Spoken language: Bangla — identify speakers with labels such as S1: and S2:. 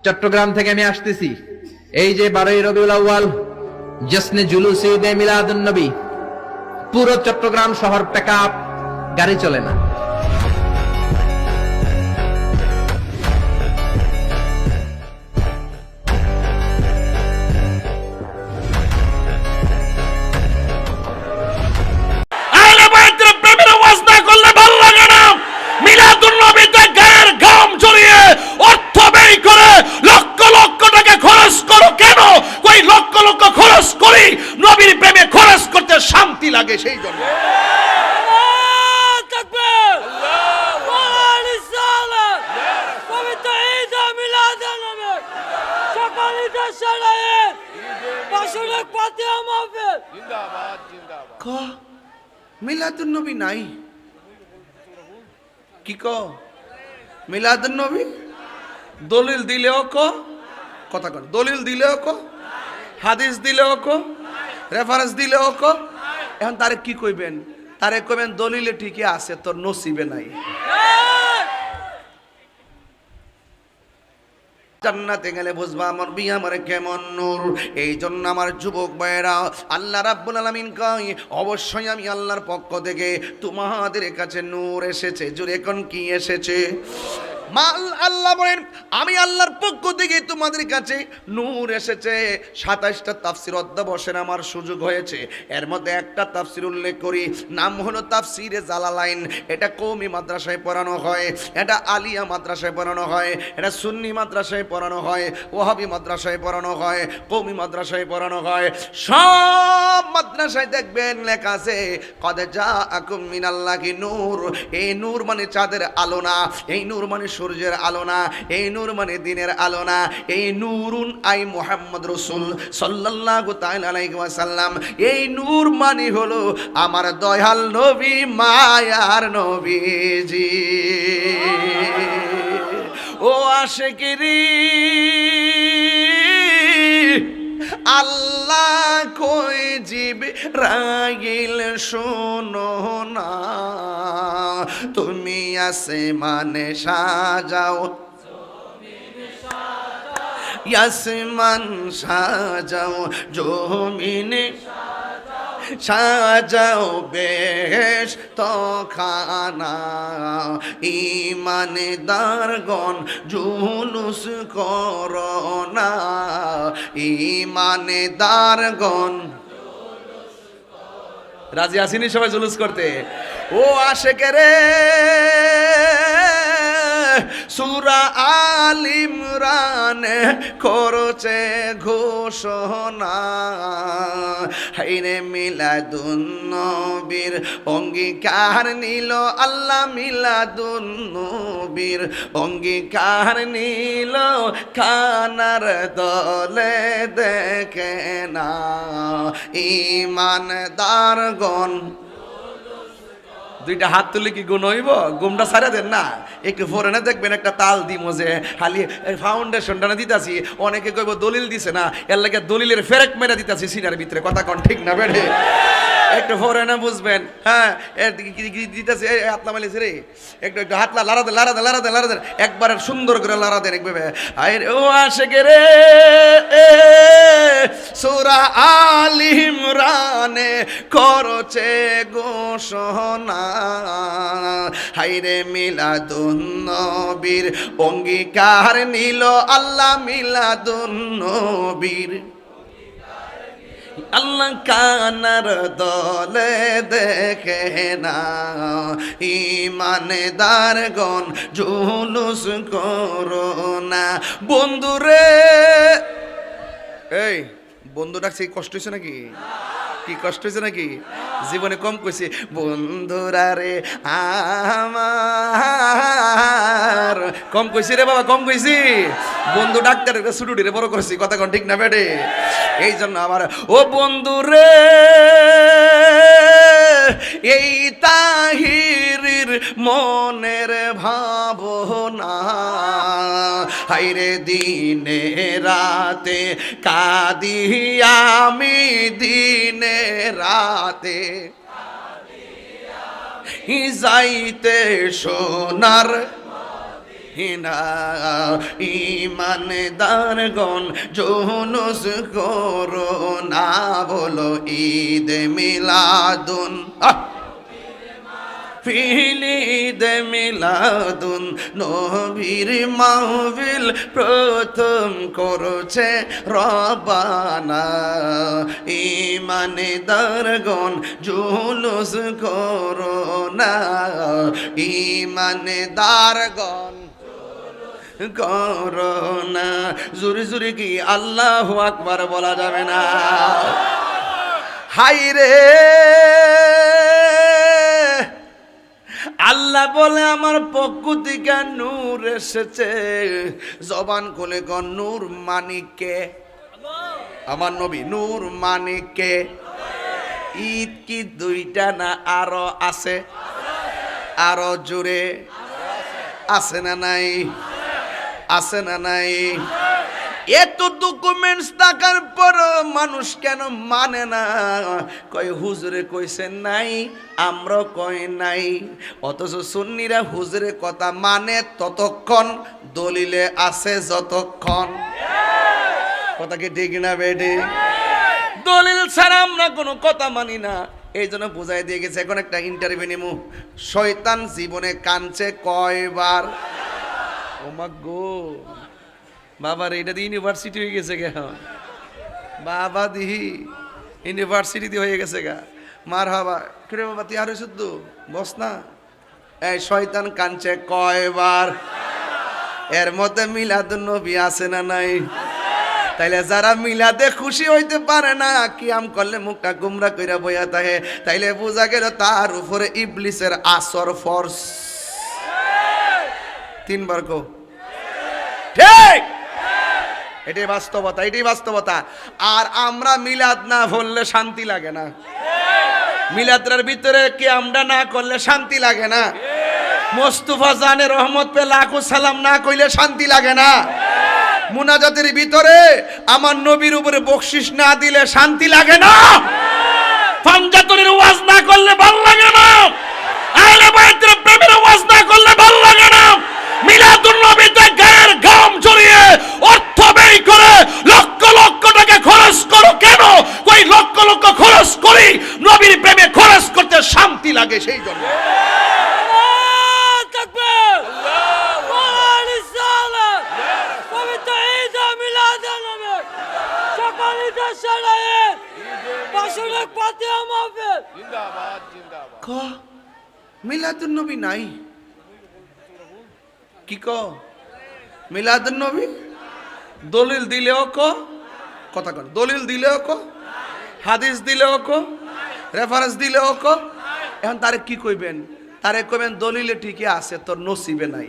S1: চট্টগ্রাম থেকে আমি আসতেছি, এই যে 12ই রবিউল আউয়াল জশ্নে জুলুসে ঈদে মিলাদুন নবী, পুরো চট্টগ্রাম শহর প্যাকআপ, গাড়ি চলে না।
S2: শান্তি লাগে সেই জন্য। মিলাদুন নবী নাই কি ক মিলাদুন নবী দলিল দিলেও কথা কর, দলিল দিলেও হাদিস দিলেও রেফারেন্স দিলেও এখন তারে কি কইবেন? তারে কইবেন দলিলে ঠিকই আছে, তোর নসিবে নাই। জান্নাতে গেলে বুঝবা আমার বিয়ে আমার কেমন নূর। এই জন্য আমার যুবক ভাইয়েরা, আল্লাহ রাব্বুল আলামিন কয় অবশ্যই আমি আল্লাহর পক্ষ থেকে তোমাদের কাছে নূর এসেছে। জোরে কোন কি এসেছে? আল্লাহ বলেন আমি আল্লাহর পক্ষ থেকে তোমাদের কাছে নূর এসেছে। 27টা তাফসীর অধ্যবসায়ের আমার সুযোগ হয়েছে। এর মধ্যে একটা তাফসীর উল্লেখ করি, নাম হলো তাফসীরে জালালাইন। এটা কওমি মাদ্রাসায় পড়ানো হয়, এটা আলিয়া মাদ্রাসায় পড়ানো হয়, এটা সুন্নি মাদ্রাসায় পড়ানো হয়, ওয়াহাবি মাদ্রাসায় পড়ানো হয়, কওমি মাদ্রাসায় পড়ানো হয়। সব মাদ্রাসায় দেখবেন লেখা আছে কদ জাআকুম মিনাল্লাহি নূর। এই নূর মানে চাঁদের আলো না, এই নূর মানে সূর্যের আলো না, এই নূর মানে দিনের আলো না, এই নূরুন আই মুহাম্মদ রাসূল সাল্লাল্লাহু তাআলা আলাইহি ওয়াসাল্লাম। এই নূর মানে হলো আমার দয়াল নবী, মায়ার নবীজি। ও আশিকরি আল্লাহ কই জিবরাইল শোনো না, তুমি আসমানে সাজাও, আসমান সাজাও, জমিনে সাজাও বেশ তখানা। ইমানদারগণ জুলুস করোনা, ইমানদারগণ রাজি আসেনি সবাই জুলুস করতে? ও আশিকেরে সূরা আল ইমরানে করছে ঘোষণা, হাইরে মিলাদুন নবীর অঙ্গীকার নিল আল্লাহ, মিলাদুন নবীর অঙ্গীকার নিল কানার দলে দেখে না ইমানদারগণ। দুইটা হাত তুলে কি গুণ হইব? গুমটা ছাড়া দেন না, একটু ফোরেনে দেখবেন একটা তাল দিমো যে খালি ফাউন্ডেশনটা না দিতাছি। অনেকে কইব দলিল দিছে না, এর লাগে দলিলের ফেরেক মেরা দিতাছি সিনার ভিতরে। কথা কোন ঠিক না বেড়ে? একটু ফোরেনে বুঝবেন। হ্যাঁ দিতেছে হাতলা মালিছে রে, একটু একটু হাতলা লাড়া দেন একবার সুন্দর করে লাড়া দেন একভাবে। আরে ও আশিক রে সূরা আল ইমরানে করছে ঘোষণা, হাইরে মিলাদুন নবীর অঙ্গীকার নিল আল্লাহ, মিলাদুন নবীর আল্লাহ কানার দলে দেখে না ইমানদারগণ জুলুস করো না। বন্ধুরে, এই বন্ধু ডাকছে, কষ্ট হয়েছে নাকি? কি কষ্ট হয়েছে নাকি? জীবনে কম কইছি বন্ধুরা রে আমার, কম কইছি রে বাবা, কম কইছি। বন্ধু ডাক্তারের ছুটুটি রে বড় করছি। কথা কোন ঠিক না বেটে? এই জন্য আমার ও বন্ধু রে, এই তাহিরির মনের ভাবনা, হাইরে দিনে রাতে কাঁদি আমি, দিনে রাতে যাইতে সোনার না ইমানদারগণ জুলুস করো না বলো ঈদ মিলাদুন ফিলিদ মিলাদুন নবীর মাহফিল প্রথম করছে রবানা ইমানদারগণ জুলুস করো না ইমানদারগণ করোনা জোরে জোরে কি আল্লাহু আকবার বলা যাবে না হাই রে আল্লাহ বলে আমার পক্ষ থেকে নূর এসেছে জবান খুলে কোন নূর মানিককে আমার নবী নূর মানিককে ঈদ কি দুইটা না আরো আছে আরো জোরে আছে না নাই আছে না নাই এত ডকুমেন্টস থাকার পর মানুষ কেন মানে না কয় হুজুরে কইছেন নাই আমরা কই নাই অথচ সুন্নিরা হুজুরে কথা মানে ততক্ষণ দলিলে আছে যতক্ষণ কথা কি ঠিক না বেডে দলিল ছাড়া আমরা কোনো কথা মানি না এই জন্য বুঝাই দিয়ে গেছে এখন একটা ইন্টারভিউ নিমু শয়তান জীবনে কাঁদছে কয়বার ও মা গো বাবার এটা দিয়ে ইউনিভার্সিটি হয়ে গেছে গা বাবা দিহি ইউনিভার্সিটি হয়ে গেছে গা মার হাবা কিরে বাবা তুই আর শুদ্ধ বস না এই শয়তান কাঁদছে কয়বার এর মধ্যে মিলাদুন নবী আছে না নাই তাইলে যারা মিলাদে খুশি হইতে পারে না কিয়াম করলে মুখটা গুমরা কইরা বইয়া থাকে তাইলে বোঝা গেল তার উপরে ইবলিসের আসর ফোর্স তিনবার কো ঠিক এটাই বাস্তবতা এটাই বাস্তবতা আর আমরা মিলাদ না বললে শান্তি লাগে না মিলাদের ভিতরে কি আমরা না করলে শান্তি লাগে না মোস্তফা জানে রহমত পে লাখো সালাম না কইলে শান্তি লাগে না মুনাজাতের ভিতরে আমার নবীর উপরে বকশিশ না দিলে শান্তি লাগে না ফানজাতুরের ওয়াজ না করলে ভালো লাগে না আহলে বাইতের প্রেমের ওয়াজ না করলে ভালো লাগে না মিলাদুন নবীতে গায়ের ঘাম ঝরিয়ে অর্থ ব্যয় করে লক্ষ লক্ষ টাকা খরচ করো কেন কই লক্ষ লক্ষ খরচ করি নবীর প্রেমে খরচ করতে শান্তি লাগে সেই জন্য মিলাদুন নবী নাই কি ক মিলাদুন নবী দলিল দিলেও কথা কন দলিল দিলেও হাদিস দিলেও রেফারেন্স দিলেও এখন তারে কি কইবেন তারে কইবেন দলিলে ঠিকই আছে তোর নসিবে নাই